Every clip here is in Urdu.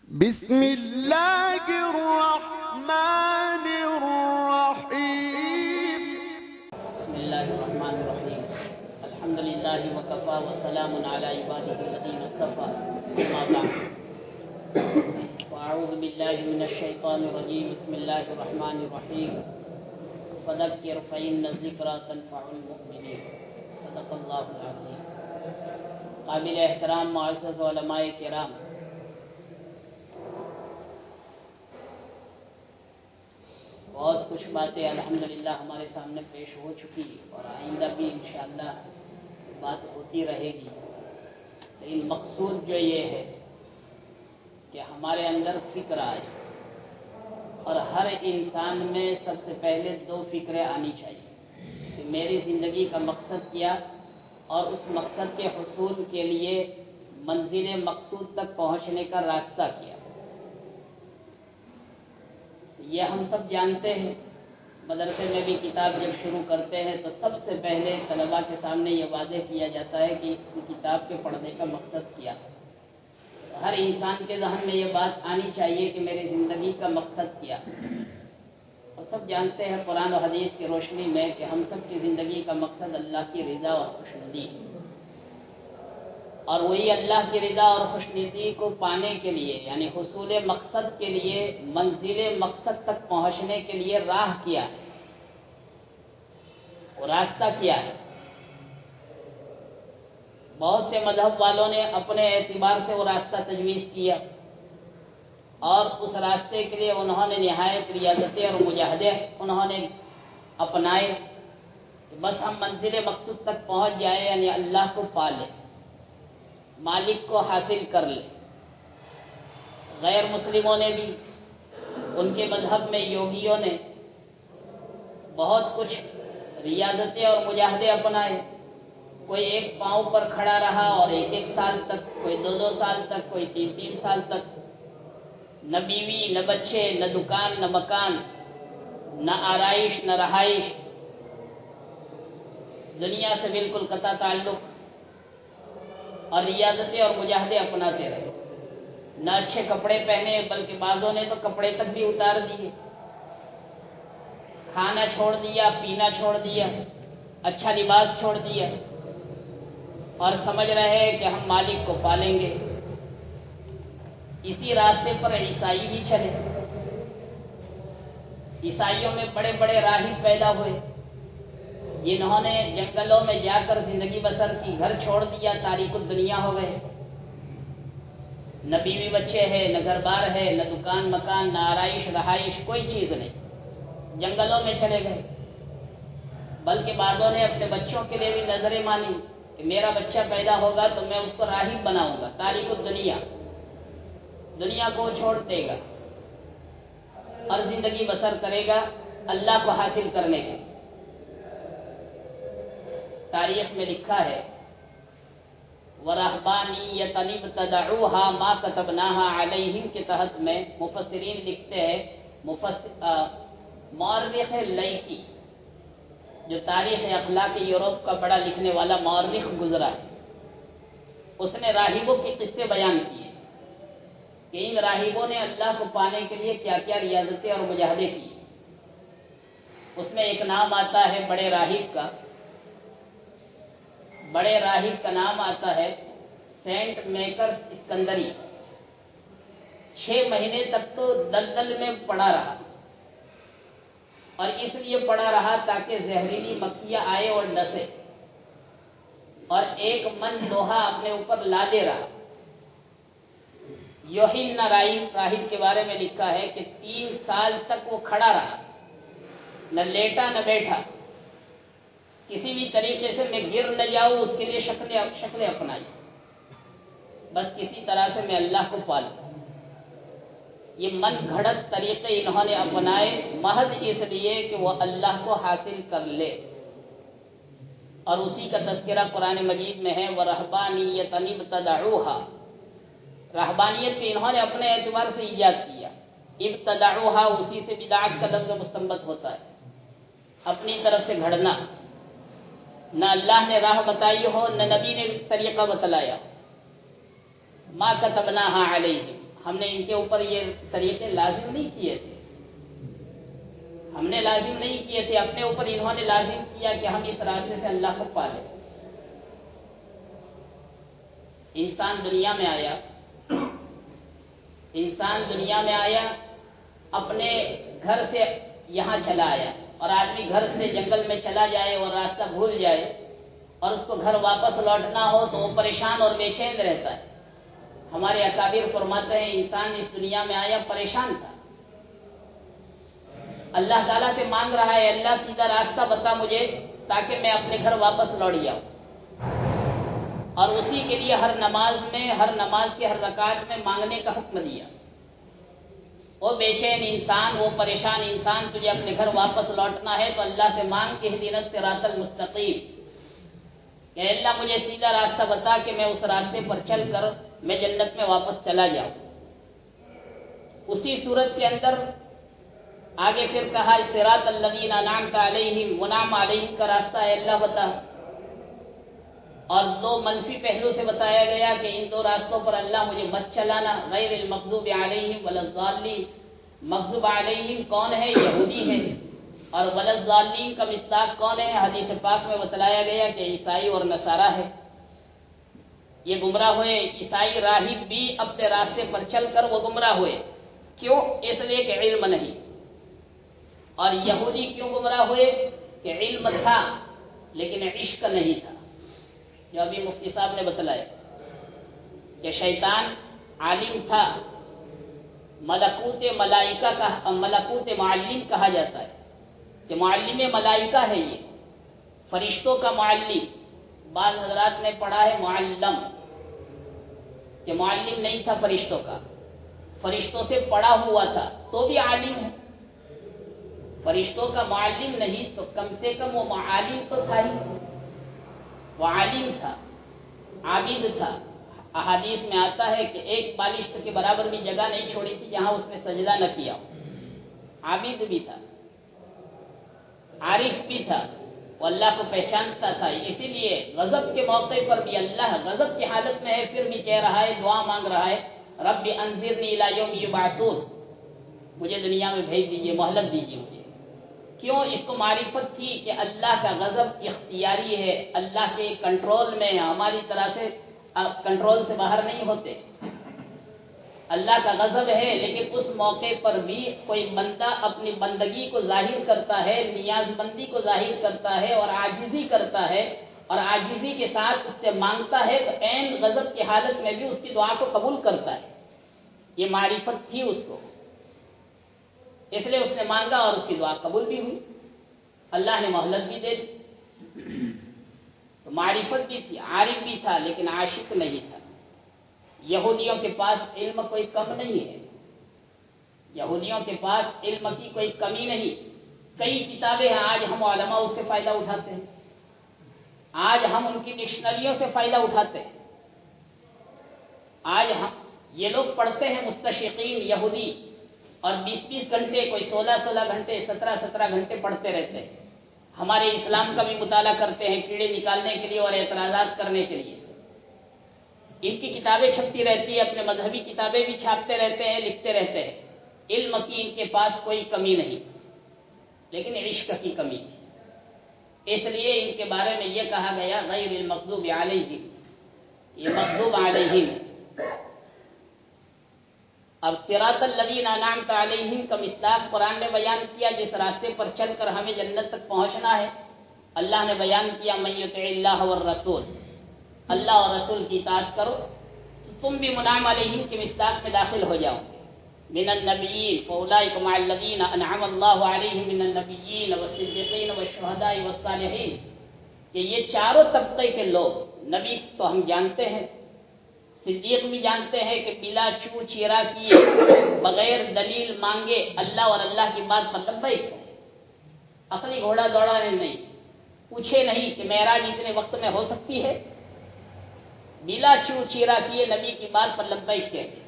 بسم اللہ الرحمن الرحیم بسم اللہ الرحمن الرحیم الحمد للہ وکفا وسلام علی عبادہ الذین اصطفى اما بعد فاعوذ باللہ من الشیطان الرجیم بسم اللہ الرحمن الرحیم فذکر فإن الذکری تنفع المؤمنین صدق اللہ العظیم۔ قابل احترام معزز علماء کرام، بہت کچھ باتیں الحمدللہ ہمارے سامنے پیش ہو چکی اور آئندہ بھی انشاءاللہ بات ہوتی رہے گی، لیکن مقصود جو یہ ہے کہ ہمارے اندر فکر آئے، اور ہر انسان میں سب سے پہلے دو فکریں آنی چاہیے کہ میری زندگی کا مقصد کیا اور اس مقصد کے حصول کے لیے منزل مقصود تک پہنچنے کا راستہ کیا۔ یہ ہم سب جانتے ہیں، مدرسے میں بھی کتاب جب شروع کرتے ہیں تو سب سے پہلے طلباء کے سامنے یہ واضح کیا جاتا ہے کہ اس کتاب کے پڑھنے کا مقصد کیا ہے۔ ہر انسان کے ذہن میں یہ بات آنی چاہیے کہ میری زندگی کا مقصد کیا ہے، اور سب جانتے ہیں قرآن و حدیث کی روشنی میں کہ ہم سب کی زندگی کا مقصد اللہ کی رضا اور خوشنودی ہے، اور وہی اللہ کی رضا اور خوشنودی کو پانے کے لیے یعنی حصول مقصد کے لیے منزل مقصد تک پہنچنے کے لیے راہ کیا ہے، وہ راستہ کیا ہے۔ بہت سے مذہب والوں نے اپنے اعتبار سے وہ راستہ تجویز کیا، اور اس راستے کے لیے انہوں نے نہایت ریاضتیں اور مجاہدے انہوں نے اپنائے کہ بس ہم منزل مقصود تک پہنچ جائے، یعنی اللہ کو پا لیں، مالک کو حاصل کر لیں۔ غیر مسلموں نے بھی، ان کے مذہب میں یوگیوں نے بہت کچھ ریاضتیں اور مجاہدے اپنائے، کوئی ایک پاؤں پر کھڑا رہا اور ایک سال تک، کوئی دو سال تک، کوئی تین سال تک، نہ بیوی نہ بچے نہ دکان نہ مکان نہ آرائش نہ رہائش، دنیا سے بالکل قطع تعلق، اور ریاضتیں اور مجاہدے اپناتے رہے۔ نہ اچھے کپڑے پہنے، بلکہ بعضوں نے تو کپڑے تک بھی اتار دیے، کھانا چھوڑ دیا، پینا چھوڑ دیا، اچھا لباس چھوڑ دیا، اور سمجھ رہے کہ ہم مالک کو پالیں گے۔ اسی راستے پر عیسائی بھی چلے، عیسائیوں میں بڑے بڑے راہب پیدا ہوئے جنہوں نے جنگلوں میں جا کر زندگی بسر کی، گھر چھوڑ دیا، تاریک الدنیا ہو گئے، نہ بیوی بچے ہے، نہ گھر بار ہے، نہ دکان مکان، نہ آرائش رہائش، کوئی چیز نہیں، جنگلوں میں چلے گئے۔ بلکہ بعضوں نے اپنے بچوں کے لیے بھی نظریں مانی کہ میرا بچہ پیدا ہوگا تو میں اس کو راہب بناؤں گا، تاریک الدنیا، دنیا کو چھوڑ دے گا اور زندگی بسر کرے گا اللہ کو حاصل کرنے کی۔ تاریخ میں لکھا ہے وَرَهْبَانِيَّةً ابْتَدَعُوهَا مَا كَتَبْنَاهَا عَلَيْهِمْ کے تحت میں مفسرین لکھتے ہیں، مورخ لیکی جو تاریخ اخلاق یورپ کا بڑا لکھنے والا مورخ گزرا ہے، اس نے راہبوں کے قصے بیان کیے کہ ان راہبوں نے اللہ کو پانے کے لیے کیا کیا ریاضتیں اور مجاہدے کیے۔ اس میں ایک نام آتا ہے بڑے راہب کا، بڑے راہب کا نام آتا ہے سینٹ میکرس اسکندری۔ 6 مہینے تک تو دلدل میں پڑا رہا، اور اس لیے پڑا رہا تاکہ زہریلی مکھیاں آئے اور ڈسے، اور ایک من لوہا اپنے اوپر لادے رہا۔ یوحنا راہب کے بارے میں لکھا ہے کہ 3 سال تک وہ کھڑا رہا، نہ لیٹا نہ بیٹھا، کسی بھی طریقے سے میں گر نہ جاؤں اس کے لیے شکلیں اپنائی، بس کسی طرح سے میں اللہ کو پالوں۔ یہ من گھڑت طریقے انہوں نے اپنائے محض اس لیے کہ وہ اللہ کو حاصل کر لے، اور اسی کا تذکرہ قرآن مجید میں ہے وَرَهْبَانِيَّةً ابْتَدَعُوهَا۔ رہبانیت کو انہوں نے اپنے اعتبار سے ایجاد کیا، ابتدعوها اسی سے بدعت کا لفظ مستنبط ہوتا ہے، اپنی طرف سے گھڑنا، نہ اللہ نے راہ بتائی ہو، نہ نبی نے طریقہ بتلایا۔ ما كتبناها علیہم، ہم نے ان کے اوپر یہ طریقے لازم نہیں کیے تھے، ہم نے لازم نہیں کیے تھے، اپنے اوپر انہوں نے لازم کیا کہ ہم اس راستے سے اللہ کو پالیں۔ انسان دنیا میں آیا، اپنے گھر سے یہاں چلا آیا، اور آدمی گھر سے جنگل میں چلا جائے اور راستہ بھول جائے اور اس کو گھر واپس لوٹنا ہو تو وہ پریشان اور بے چین رہتا ہے۔ ہمارے اکابر فرماتے ہیں انسان اس دنیا میں آیا پریشان تھا، اللہ تعالیٰ سے مانگ رہا ہے اللہ سیدھا راستہ بتا مجھے تاکہ میں اپنے گھر واپس لوٹ جاؤں، اور اسی کے لیے ہر نماز کے ہر رکعت میں مانگنے کا حکم دیا۔ وہ بے چین انسان، وہ پریشان انسان، تجھے اپنے گھر واپس لوٹنا ہے تو اللہ سے مانگ کے اہدنا الصراط المستقیم، کہ اللہ مجھے سیدھا راستہ بتا کہ میں اس راستے پر چل کر میں جنت میں واپس چلا جاؤں۔ اسی صورت کے اندر آگے پھر کہا صراط الذین انعمت علیہم، منعم علیہم کا راستہ ہے اللہ بتا، اور دو منفی پہلو سے بتایا گیا کہ ان دو راستوں پر اللہ مجھے مت چلانا، غیر المغضوب علیہم ولا الضالین۔ مغضوب علیہم کون ہے؟ یہودی ہے، اور ولا الضالین کا مصداق کون ہے؟ حدیث پاک میں بتلایا گیا کہ عیسائی اور نصارہ ہے۔ یہ گمراہ ہوئے، عیسائی راہب بھی اپنے راستے پر چل کر وہ گمراہ ہوئے، کیوں؟ اس لیے کہ علم نہیں، اور یہودی کیوں گمراہ ہوئے؟ کہ علم تھا لیکن عشق نہیں تھا، جو ابھی مفتی صاحب نے بتلایا کہ شیطان عالم تھا، ملکوت ملائکہ کا ملکوت معلم کہا جاتا ہے کہ معلم ملائکہ ہے، یہ فرشتوں کا معلم۔ بعض حضرات نے پڑھا ہے معلم، کہ معلم نہیں تھا فرشتوں کا، فرشتوں سے پڑھا ہوا تھا تو بھی عالم ہے، فرشتوں کا معلم نہیں تو کم سے کم وہ معالم تو تھا ہی، وہ عالم تھا، عابد تھا۔ احادیث میں آتا ہے کہ ایک بالشت کے برابر بھی جگہ نہیں چھوڑی تھی جہاں اس نے سجدہ نہ کیا، عابد بھی تھا، عارف بھی تھا، وہ اللہ کو پہچانتا تھا۔ اسی لیے غضب کے موقع پر بھی اللہ غضب کی حالت میں ہے پھر بھی کہہ رہا ہے، دعا مانگ رہا ہے، رب انظرنی الی یوم یبعثون، مجھے دنیا میں بھیج دیجئے، مہلت دیجئے مجھے۔ کیوں؟ اس کو معرفت تھی کہ اللہ کا غضب اختیاری ہے، اللہ کے کنٹرول میں ہے، ہماری طرح سے کنٹرول سے باہر نہیں ہوتے۔ اللہ کا غضب ہے، لیکن اس موقع پر بھی کوئی بندہ اپنی بندگی کو ظاہر کرتا ہے، نیاز مندی کو ظاہر کرتا ہے اور عاجزی کرتا ہے، اور عاجزی کے ساتھ اس سے مانگتا ہے تو عین غضب کی حالت میں بھی اس کی دعا کو قبول کرتا ہے۔ یہ معرفت تھی اس کو، اس لیے اس نے مانگا اور اس کی دعا قبول بھی ہوئی، اللہ نے مہلت بھی دے دی۔ تو معرفت بھی تھی، عارف بھی تھا، لیکن عاشق نہیں تھا۔ یہودیوں کے پاس علم کوئی کم نہیں ہے، یہودیوں کے پاس علم کی کوئی کمی نہیں، کئی کتابیں ہیں، آج ہم علماء اس سے فائدہ اٹھاتے ہیں، آج ہم ان کی ڈکشنریوں سے فائدہ اٹھاتے ہیں، آج ہم یہ لوگ پڑھتے ہیں مستشرقین یہودی، اور 20-20 گھنٹے، کوئی 16-16 گھنٹے، 17-17 گھنٹے پڑھتے رہتے ہیں، ہمارے اسلام کا بھی مطالعہ کرتے ہیں کیڑے نکالنے کے لیے اور اعتراضات کرنے کے لیے۔ ان کی کتابیں چھپتی رہتی ہے، اپنے مذہبی کتابیں بھی چھاپتے رہتے ہیں، لکھتے رہتے ہیں، علم کی ان کے پاس کوئی کمی نہیں، لیکن عشق کی کمی تھی، اس لیے ان کے بارے میں یہ کہا گیا غیر المغضوب علیہم، یہ مغضوب علیہم۔ اب صراط الذین انعمت علیہم کا مصداق قرآن نے بیان کیا، جس راستے پر چل کر ہمیں جنت تک پہنچنا ہے۔ اللہ نے بیان کیا من یطع اللہ والرسول، اللہ اور رسول کی اطاعت کرو تو تم بھی منعم علیہم کے مصداق میں داخل ہو جاؤ گے۔ من النبیین فاولئک مع الذین انعم اللہ علیہم من النبیین والصدیقین والشہداء والصالحین، کہ یہ چاروں طبقے کے لوگ، نبی تو ہم جانتے ہیں، صدیق بھی جانتے ہیں کہ بلا چو چیرا کیے، بغیر دلیل مانگے اللہ اور اللہ کی بات پر لبیک ہے، عقلی گھوڑا دوڑانے نہیں، پوچھے نہیں کہ معراج اتنے وقت میں ہو سکتی ہے، بلا چو چیرا کیے نبی کی بات پر لبیک کہتے۔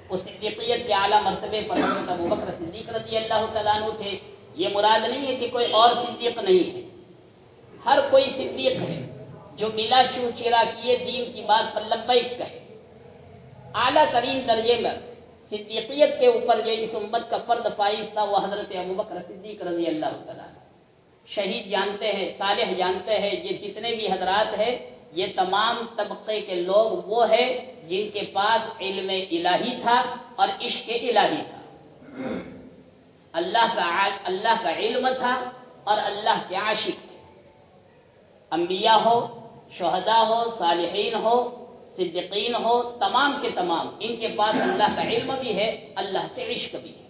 وہ صدیقیت کے اعلیٰ مرتبے پر حضرت ابوبکر صدیق رضی اللہ تعالیٰ عنہ تھے۔ یہ مراد نہیں ہے کہ کوئی اور صدیق نہیں ہے، ہر کوئی صدیق ہے جو بلا چو چیرا کیے دین کی بات پر لبیک کہے۔ اعلیٰ ترین درجے میں صدیقیت کے اوپر جو اس امت کا فرد فائز تھا وہ حضرت ابوبکر صدیق رضی اللہ تعالیٰ. شہید جانتے ہیں، صالح جانتے ہیں، یہ جتنے بھی حضرات ہیں یہ تمام طبقے کے لوگ وہ ہیں جن کے پاس علم الہی تھا اور عشق الہی تھا. اللہ کا علم تھا اور اللہ کے عاشق تھے. انبیاء ہو، شہداء ہو، صالحین ہو، صدیقین ہو، تمام کے تمام ان کے پاس اللہ کا علم بھی ہے، اللہ سے عشق بھی ہے.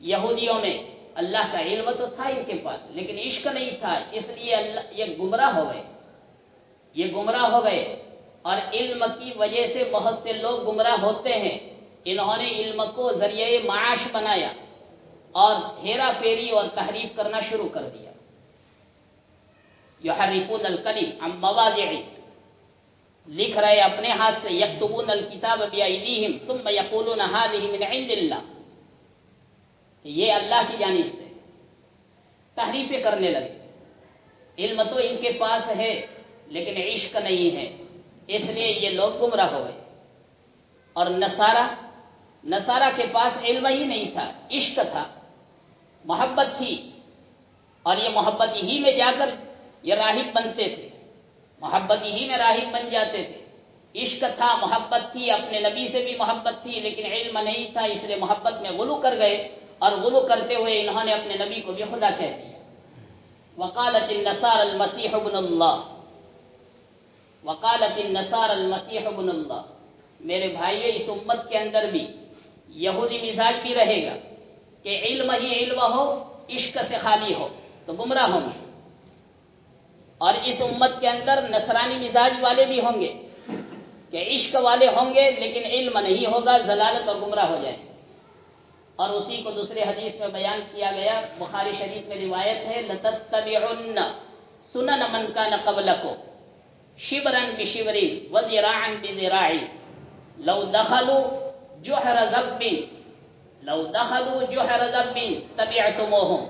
یہودیوں میں اللہ کا علم تو تھا ان کے پاس لیکن عشق نہیں تھا، اس لیے یہ گمراہ ہو گئے اور علم کی وجہ سے بہت سے لوگ گمراہ ہوتے ہیں. انہوں نے علم کو ذریعہ معاش بنایا اور ہیرا پھیری اور تحریف کرنا شروع کر دیا. یحرفون الکلم عن مواضعہ، لکھ رہے اپنے ہاتھ سے، یکتبون الکتاب بایدیہم ثم یقولون ھذہ من عند اللہ، یہ اللہ کی جانب سے تحریفیں کرنے لگے. علم تو ان کے پاس ہے لیکن عشق نہیں ہے، اس لیے یہ لوگ گمراہ ہو گئے. اور نصارہ کے پاس علم ہی نہیں تھا، عشق تھا، محبت تھی، اور یہ محبت ہی میں جا کر یہ راہب بنتے تھے، محبت ہی میں راہب بن جاتے تھے. عشق تھا، محبت تھی، اپنے نبی سے بھی محبت تھی لیکن علم نہیں تھا، اس لیے محبت میں غلو کر گئے اور غلو کرتے ہوئے انہوں نے اپنے نبی کو بھی خدا کہہ دیا. وقالت النصارى المسيح ابن اللہ، وقالت النصارى المسيح ابن اللہ. میرے بھائیو، اس امت کے اندر بھی یہودی مزاج بھی رہے گا کہ علم ہی علم ہو، عشق سے خالی ہو تو گمراہ ہوں گے. اور اس امت کے اندر نصرانی مزاج والے بھی ہوں گے کہ عشق والے ہوں گے لیکن علم نہیں ہوگا، ضلالت اور گمراہ ہو جائیں. اور اسی کو دوسرے حدیث میں بیان کیا گیا، بخاری شریف میں روایت ہے، لَتَتَّبِعُنَّ سُنَنَ مَنْ كَانَ قَبْلَكُمْ شِبْرًا بِشِبْرٍ وَذِرَاعًا بِذِرَاعٍ لَوْ دَخَلُوا جُحْرَ ذَبٍّ تَبِعْتُمُوهُمْ.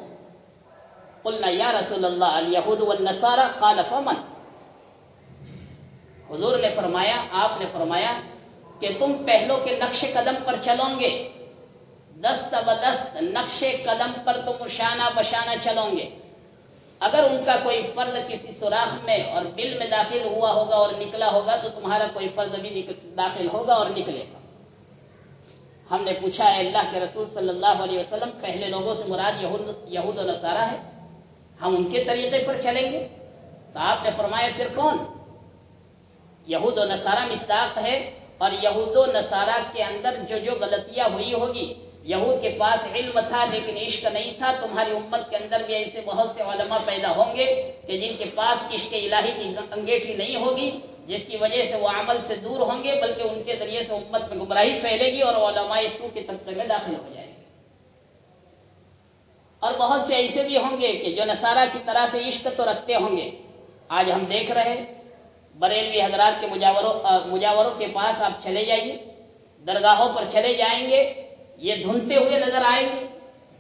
قلنا یا رسول اللہ الیہود والنصارى قال فمن. حضور نے فرمایا، آپ نے فرمایا کہ تم پہلوں کے نقش قدم پر چلو گے، دست بدست نقش قدم پر تم شانہ بشانہ چلو گے. اگر ان کا کوئی فرد کسی سوراخ میں اور بل میں داخل ہوا ہوگا اور نکلا ہوگا تو تمہارا کوئی فرد بھی داخل ہوگا اور نکلے گا. ہم نے پوچھا ہے اللہ کے رسول صلی اللہ علیہ وسلم، پہلے لوگوں سے مراد یہود و نصارہ ہے، ہم ان کے طریقے پر چلیں گے؟ تو آپ نے فرمایا پھر کون؟ یہود و نصارہ مصداق ہے، اور یہود و نصارہ کے اندر جو غلطیاں ہوئی ہوگی، یہود کے پاس علم تھا لیکن عشق نہیں تھا. تمہاری امت کے اندر بھی ایسے بہت سے علماء پیدا ہوں گے کہ جن کے پاس عشق الہی کی انگیٹھی نہیں ہوگی، جس کی وجہ سے وہ عمل سے دور ہوں گے، بلکہ ان کے ذریعے سے امت میں گمراہی پھیلے گی اور علماء سو کے طبقے میں داخل ہو جائیں گے. اور بہت سے ایسے بھی ہوں گے کہ جو نصارہ کی طرح سے عشق تو رکھتے ہوں گے. آج ہم دیکھ رہے ہیں بریلوی حضرات کے مجاوروں کے پاس آپ چلے جائیے، درگاہوں پر چلے جائیں گے، یہ دھنتے ہوئے نظر آئیں گے،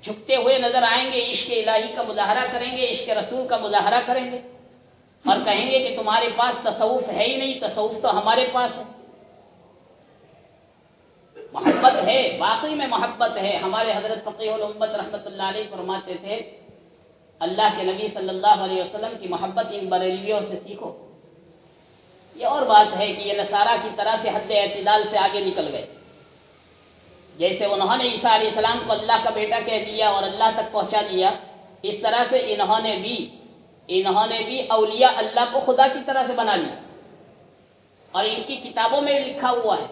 جھکتے ہوئے نظر آئیں گے، عشق الہی کا مظاہرہ کریں گے، عشق رسول کا مظاہرہ کریں گے اور کہیں گے کہ تمہارے پاس تصوف ہے ہی نہیں، تصوف تو ہمارے پاس ہے. محبت ہے، واقعی میں محبت ہے. ہمارے حضرت فقیہ الامت رحمۃ اللہ علیہ فرماتے تھے، اللہ کے نبی صلی اللہ علیہ وسلم کی محبت ان بریلویوں سے سیکھو. یہ اور بات ہے کہ یہ نصارہ کی طرح سے حد اعتدال سے آگے نکل گئے. جیسے انہوں نے عیسیٰ علیہ السلام کو اللہ کا بیٹا کہہ دیا اور اللہ تک پہنچا دیا، اس طرح سے انہوں نے بھی اولیاء اللہ کو خدا کی طرح سے بنا لیا. اور ان کی کتابوں میں لکھا ہوا ہے،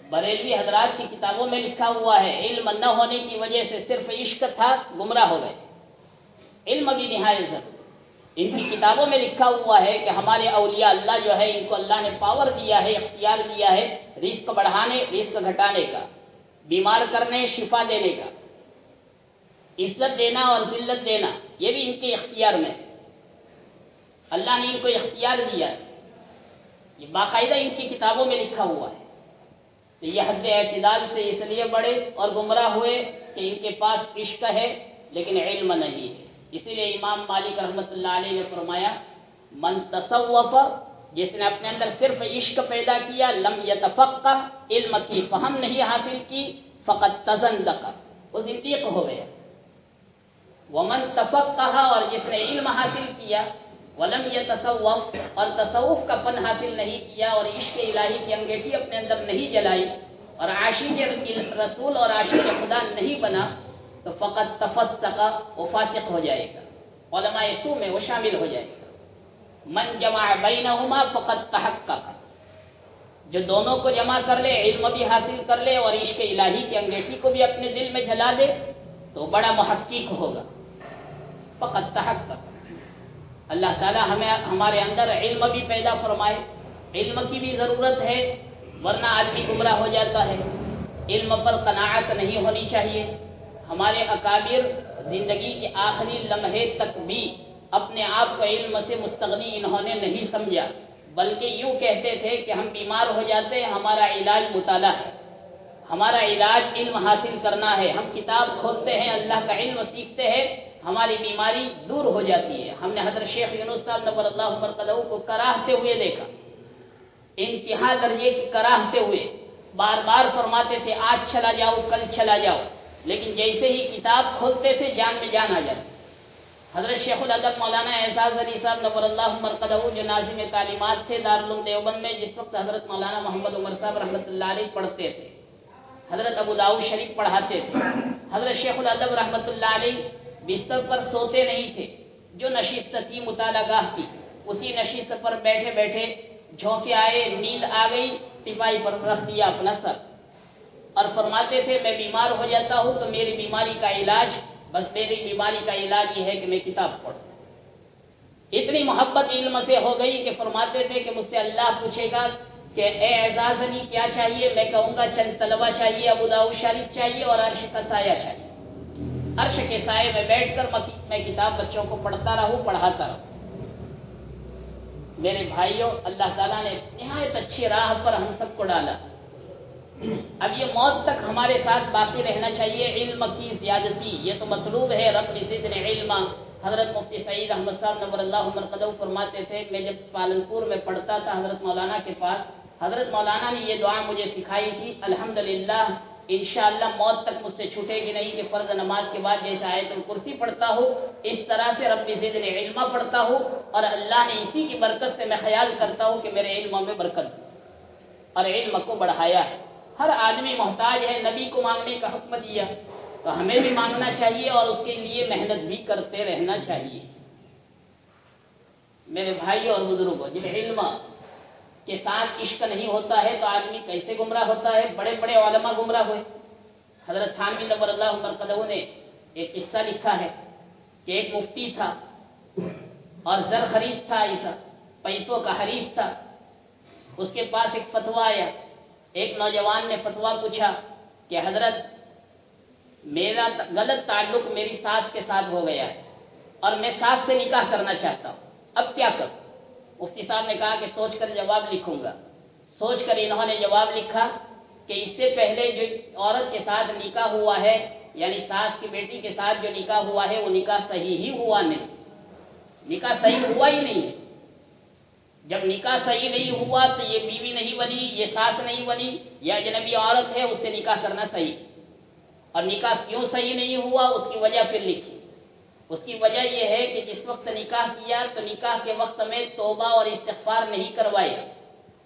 بریلوی حضرات کی کتابوں میں لکھا ہوا ہے، علم نہ ہونے کی وجہ سے صرف عشق تھا، گمراہ ہو گئے. علم بھی نہایت ضروری. ان کی کتابوں میں لکھا ہوا ہے کہ ہمارے اولیاء اللہ جو ہے، ان کو اللہ نے پاور دیا ہے، اختیار دیا ہے رزق بڑھانے، رزق گھٹانے کا، بیمار کرنے، شفا دینے کا، عزت دینا اور ذلت دینا، یہ بھی ان کے اختیار میں. اللہ نے ان کو اختیار دیا ہے، یہ باقاعدہ ان کی کتابوں میں لکھا ہوا ہے. تو یہ حد اعتدال سے اس لیے بڑھے اور گمراہ ہوئے کہ ان کے پاس عشق ہے لیکن علم نہیں ہے. اسی لیے امام مالک رحمۃ اللہ علیہ نے فرمایا، من تصوف جس نے اپنے اندر صرف عشق پیدا کیا، لم یتفقہ، علم کی فہم نہیں حاصل کی، فقط تزندق، وہ زندیق ہو گیا۔ ومن تفقہ، اور جس نے علم حاصل کیا، ولم یتصوف، اور تصوف کا فن حاصل نہیں کیا اور عشق الہی کی انگیٹھی اپنے اندر نہیں جلائی اور عاشق رسول اور عاشق خدا نہیں بنا، تو فقط تفسق، وہ فاسق ہو جائے گا، علماء سو میں وہ شامل ہو جائے گا۔ من جمع بینہما فقط تحقق، جو دونوں کو جمع کر لے، علم بھی حاصل کر لے اور عشق الہی کی انگیٹھی کو بھی اپنے دل میں جلا دے، تو بڑا محقق ہوگا۔ فقط تحقق۔ اللہ تعالیٰ ہمارے اندر علم بھی پیدا فرمائے، علم کی بھی ضرورت ہے، ورنہ آدمی گمراہ ہو جاتا ہے۔ علم پر قناعت نہیں ہونی چاہیے۔ ہمارے اکابر زندگی کے آخری لمحے تک بھی اپنے آپ کو علم سے مستغنی انہوں نے نہیں سمجھا، بلکہ یوں کہتے تھے کہ ہم بیمار ہو جاتے ہیں، ہمارا علاج مطالعہ ہے، ہمارا علاج علم حاصل کرنا ہے، ہم کتاب کھولتے ہیں، اللہ کا علم سیکھتے ہیں، ہماری بیماری دور ہو جاتی ہے۔ ہم نے حضرت شیخ یونس صاحب نور اللہ مرقدہ کو کراہتے ہوئے دیکھا، انتہا درجے کی کراہتے ہوئے، بار بار فرماتے تھے آج چلا جاؤ، کل چلا جاؤ، لیکن جیسے ہی کتاب کھولتے تھے جان میں جان آ جاتی۔ حضرت شیخ الادب مولانا اعزاز علی صاحب نور اللہ مرقدہ جو ناظم تعلیمات تھے دارالعلوم دیوبند میں، جس وقت حضرت مولانا محمد عمر صاحب رحمۃ اللہ علیہ پڑھتے تھے، حضرت ابو داؤد شریف پڑھاتے تھے، حضرت شیخ الادب رحمۃ اللہ علیہ بستر پر سوتے نہیں تھے، جو نشست تھی مطالعہ گاہ کی، اسی نشست پر بیٹھے بیٹھے جھونکے آئے، نیند آ گئی، ٹپائی پر رکھ دیا اپنا سر، اور فرماتے تھے میں بیمار ہو جاتا ہوں تو میری بیماری کا علاج، بس میری بیماری کا علاج یہ ہے کہ میں کتاب پڑھوں۔ اتنی محبت علم سے ہو گئی کہ فرماتے تھے کہ مجھ سے اللہ پوچھے گا کہ اے اعزاز علی کیا چاہیے، میں کہوں گا چند طلبہ چاہیے، ابو داؤد شریف چاہیے اور عرش کا سایہ چاہیے، عرش کے سائے میں بیٹھ کر میں کتاب بچوں کو پڑھتا رہوں، پڑھاتا رہوں۔ میرے بھائیوں، اللہ تعالیٰ نے نہایت اچھی راہ پر ہم سب کو ڈالا، اب یہ موت تک ہمارے ساتھ باقی رہنا چاہیے۔ علم کی زیادتی یہ تو مطلوب ہے، رب زدنی علما۔ حضرت مفتی سعید احمد صاحب نور اللہ مرقدہ فرماتے تھے، میں جب پالنپور میں پڑھتا تھا حضرت مولانا کے پاس، حضرت مولانا نے یہ دعا مجھے سکھائی تھی، الحمدللہ انشاءاللہ موت تک مجھ سے چھوٹے گی نہیں کہ فرض نماز کے بعد جیسے آیت الکرسی پڑھتا ہوں، اس طرح سے رب زدنی علما پڑھتا ہوں، اور اللہ نے اسی کی برکت سے میں خیال کرتا ہوں کہ میرے علم میں برکت دی اور علم کو بڑھایا ہے۔ ہر آدمی محتاج ہے، نبی کو مانگنے کا حکم دیا تو ہمیں بھی مانگنا چاہیے اور اس کے لیے محنت بھی کرتے رہنا چاہیے۔ میرے بھائی اور بزرگوں، جب علم کے ساتھ عشق نہیں ہوتا ہے تو آدمی کیسے گمراہ ہوتا ہے؟ بڑے بڑے علماء گمراہ ہوئے۔ حضرت تھانوی نور اللہ مرقدہ نے ایک قصہ لکھا ہے کہ ایک مفتی تھا اور زر خرید تھا، ایسا پیسوں کا حریص تھا، اس کے پاس ایک فتویٰ آیا، ایک نوجوان نے فتویٰ پوچھا کہ حضرت میرا غلط تعلق میری ساس کے ساتھ ہو گیا ہے اور میں ساس سے نکاح کرنا چاہتا ہوں، اب کیا کروں؟ مفتی صاحب نے کہا کہ سوچ کر جواب لکھوں گا۔ سوچ کر انہوں نے جواب لکھا کہ اس سے پہلے جو عورت کے ساتھ نکاح ہوا ہے، یعنی ساس کی بیٹی کے ساتھ جو نکاح ہوا ہے وہ نکاح صحیح ہی ہوا نہیں، نکاح صحیح ہوا ہی نہیں ہے۔ جب نکاح صحیح نہیں ہوا تو یہ بیوی نہیں بنی، یہ ساس نہیں بنی، یہ اجنبی عورت ہے، اس سے نکاح کرنا صحیح۔ اور نکاح کیوں صحیح نہیں ہوا اس کی وجہ پھر لکھی۔ اس کی وجہ یہ ہے کہ جس وقت نکاح کیا تو نکاح کے وقت میں توبہ اور استغفار نہیں کروایا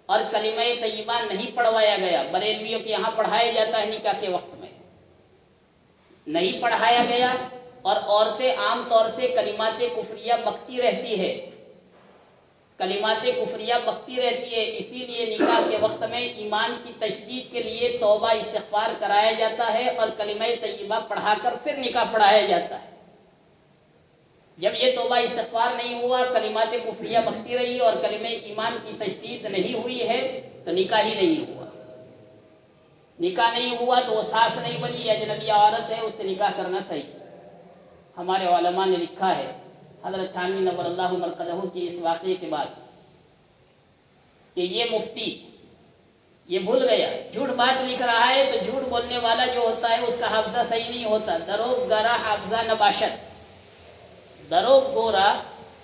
اور کلمہ طیبہ نہیں پڑھوایا گیا۔ بریلویوں کے یہاں پڑھایا جاتا ہے، نکاح کے وقت میں نہیں پڑھایا گیا، اور عورتیں عام طور سے کلمات کفریہ بکتی رہتی ہے، کلمات کفریہ بکتی رہتی ہے، اسی لیے نکاح کے وقت میں ایمان کی تجدید کے لیے توبہ استغفار کرایا جاتا ہے اور کلمہ طیبہ پڑھا کر پھر نکاح پڑھایا جاتا ہے۔ جب یہ توبہ استغفار نہیں ہوا، کلمات کفریہ بکتی رہی اور کلمہ ایمان کی تجدید نہیں ہوئی ہے تو نکاح ہی نہیں ہوا۔ نکاح نہیں ہوا تو وہ ساس نہیں بنی، یہ اجنبی عورت ہے، اس سے نکاح کرنا صحیح۔ ہمارے علماء نے لکھا ہے حضرت تھانوی نور اللہ مرقدہ کی اس واقعے کے بعد کہ یہ مفتی یہ بھول گیا، جھوٹ بات لکھ رہا ہے تو جھوٹ بولنے والا جو ہوتا ہے اس کا حافظہ صحیح نہیں ہوتا۔ دروغ گرا حافظہ نباشت، دروغ گورا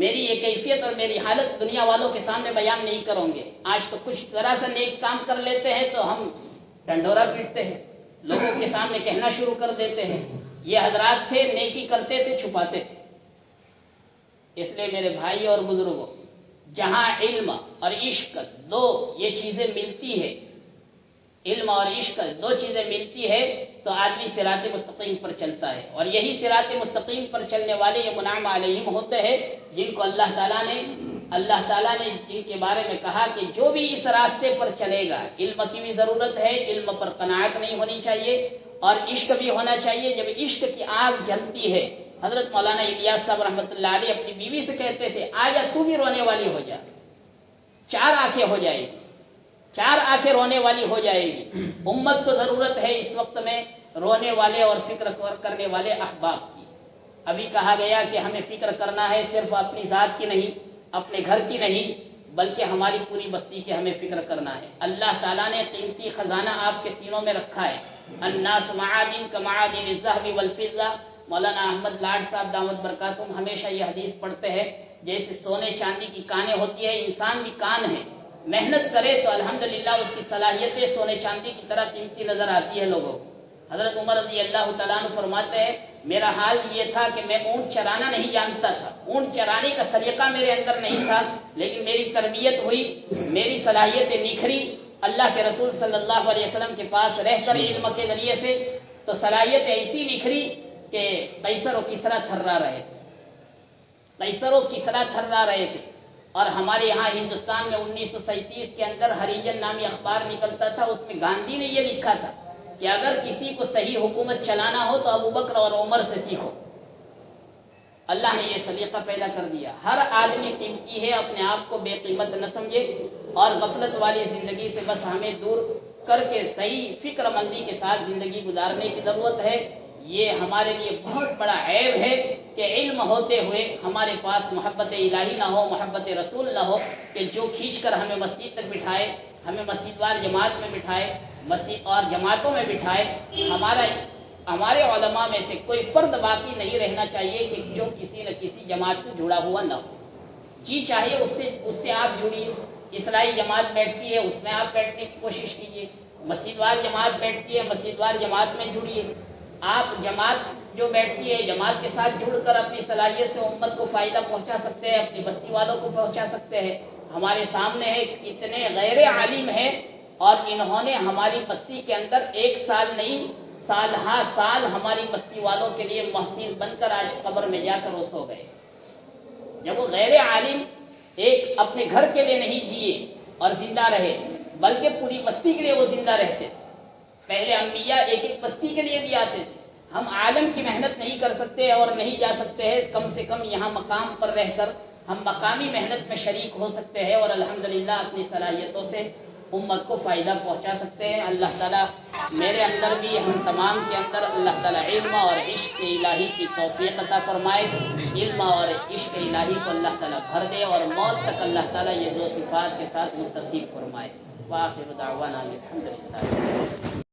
میری یہ کیفیت اور میری حالت دنیا والوں کے سامنے بیان نہیں کروں گے۔ آج تو کچھ ذرا سا نیک کام کر لیتے ہیں تو ہم ڈنڈورا پیٹتے ہیں، لوگوں کے سامنے کہنا شروع کر دیتے ہیں۔ یہ حضرات تھے، نیکی کرتے تھے، چھپاتے تھے۔ اس لیے میرے بھائی اور بزرگوں، جہاں علم اور عشق دو یہ چیزیں ملتی ہے، علم اور عشق دو چیزیں ملتی ہے تو آدمی صراط مستقیم پر چلتا ہے، اور یہی صراط مستقیم پر چلنے والے یہ منعم علیہم ہوتے ہیں جن کو اللہ تعالیٰ نے جن کے بارے میں کہا کہ جو بھی اس راستے پر چلے گا، علم کی بھی ضرورت ہے، علم پر قناعت نہیں ہونی چاہیے، اور عشق بھی ہونا چاہیے۔ جب عشق کی آگ جلتی ہے، حضرت مولانا الیاس صاحب رحمۃ اللہ علیہ اپنی بیوی سے کہتے تھے، آجا تو بھی رونے والی ہو جا، چار آنکھیں ہو جائے گی، چار آنکھیں رونے والی ہو جائے گی۔ امت کو ضرورت ہے اس وقت میں رونے والے اور فکر کرنے والے احباب کی۔ ابھی کہا گیا کہ ہمیں فکر کرنا ہے صرف اپنی ذات کی نہیں، اپنے گھر کی نہیں، بلکہ ہماری پوری بستی کی ہمیں فکر کرنا ہے۔ اللہ تعالیٰ نے قیمتی خزانہ آپ کے سینوں میں رکھا ہے۔ الناس معادن کمعادن الذهب والفضة۔ مولانا احمد لاڈ صاحب دامت برکاتہم ہمیشہ یہ حدیث پڑھتے ہیں، جیسے سونے چاندی کی کانیں ہوتی ہے، انسان بھی کان ہے، محنت کرے تو الحمدللہ اس کی صلاحیتیں سونے چاندی کی طرح قیمتی نظر آتی ہے لوگوں کو۔ حضرت عمر رضی اللہ تعالیٰ عنہ فرماتے ہیں، میرا حال یہ تھا کہ میں اونٹ چرانا نہیں جانتا تھا، اونٹ چرانے کا سلیقہ میرے اندر نہیں تھا، لیکن میری تربیت ہوئی، میری صلاحیتیں نکھری اللہ کے رسول صلی اللہ علیہ وسلم کے پاس رہ کر علم کے ذریعے سے، تو صلاحیتیں ایسی نکھری کہ قیصر و کسریٰ تھرا رہے تھے، قیصر و کسریٰ تھرا رہے تھے۔ اور ہمارے یہاں ہندوستان میں 1937 کے اندر ہریجن نامی اخبار نکلتا تھا، اس میں گاندھی نے یہ لکھا تھا کہ اگر کسی کو صحیح حکومت چلانا ہو تو ابوبکر اور عمر سے سیکھو۔ اللہ نے یہ سلیقہ پیدا کر دیا۔ ہر آدمی قیمتی ہے، اپنے آپ کو بے قیمت نہ سمجھے، اور غفلت والی زندگی سے بس ہمیں دور کر کے صحیح فکر مندی کے ساتھ زندگی گزارنے کی ضرورت ہے۔ یہ ہمارے لیے بہت بڑا عیب ہے کہ علم ہوتے ہوئے ہمارے پاس محبت الہی نہ ہو، محبت رسول نہ ہو، کہ جو کھینچ کر ہمیں مسجد تک بٹھائے، ہمیں مسجد وار جماعت میں بٹھائے، مسجد اور جماعتوں میں بٹھائے۔ ہمارے علماء میں سے کوئی فرد باقی نہیں رہنا چاہیے کہ جو کسی نہ کسی جماعت سے جڑا ہوا نہ ہو۔ جی چاہیے اس سے آپ جڑیے، اصلاحی جماعت بیٹھتی ہے اس میں آپ بیٹھنے کی کوشش کیجیے، مسجد وار جماعت بیٹھتی ہے مسجد وار جماعت میں جڑیے۔ آپ جماعت جو بیٹھتی ہے جماعت کے ساتھ جڑ کر اپنی صلاحیت سے امت کو فائدہ پہنچا سکتے ہیں، اپنی بستی والوں کو پہنچا سکتے ہیں۔ ہمارے سامنے ہے اتنے غیر عالم ہیں، اور انہوں نے ہماری بستی کے اندر ایک سال نہیں سال ہاں سال ہماری بستی والوں کے لیے محسن بن کر آج قبر میں جا کر وہ سو گئے۔ جب وہ غیر عالم ایک اپنے گھر کے لیے نہیں جیے اور زندہ رہے، بلکہ پوری بستی کے لیے وہ زندہ رہتے تھے۔ پہلے انبیاء ایک ایک بستی کے لیے بھی آتے تھے۔ ہم عالم کی محنت نہیں کر سکتے اور نہیں جا سکتے ہیں، کم سے کم یہاں مقام پر رہ کر ہم مقامی محنت میں شریک ہو سکتے ہیں، اور الحمدللہ اپنی صلاحیتوں سے امت کو فائدہ پہنچا سکتے ہیں۔ اللہ تعالیٰ میرے اندر بھی، ہم تمام کے اندر اللہ تعالیٰ علم اور عشق الہی کی توفیق عطا فرمائے۔ علم اور عشق الہی کو اللہ تعالیٰ بھر دے، اور موت تک اللہ تعالیٰ یہ دو صفات کے ساتھ متصف فرمائے۔ وآخر دعوانا الحمدللہ۔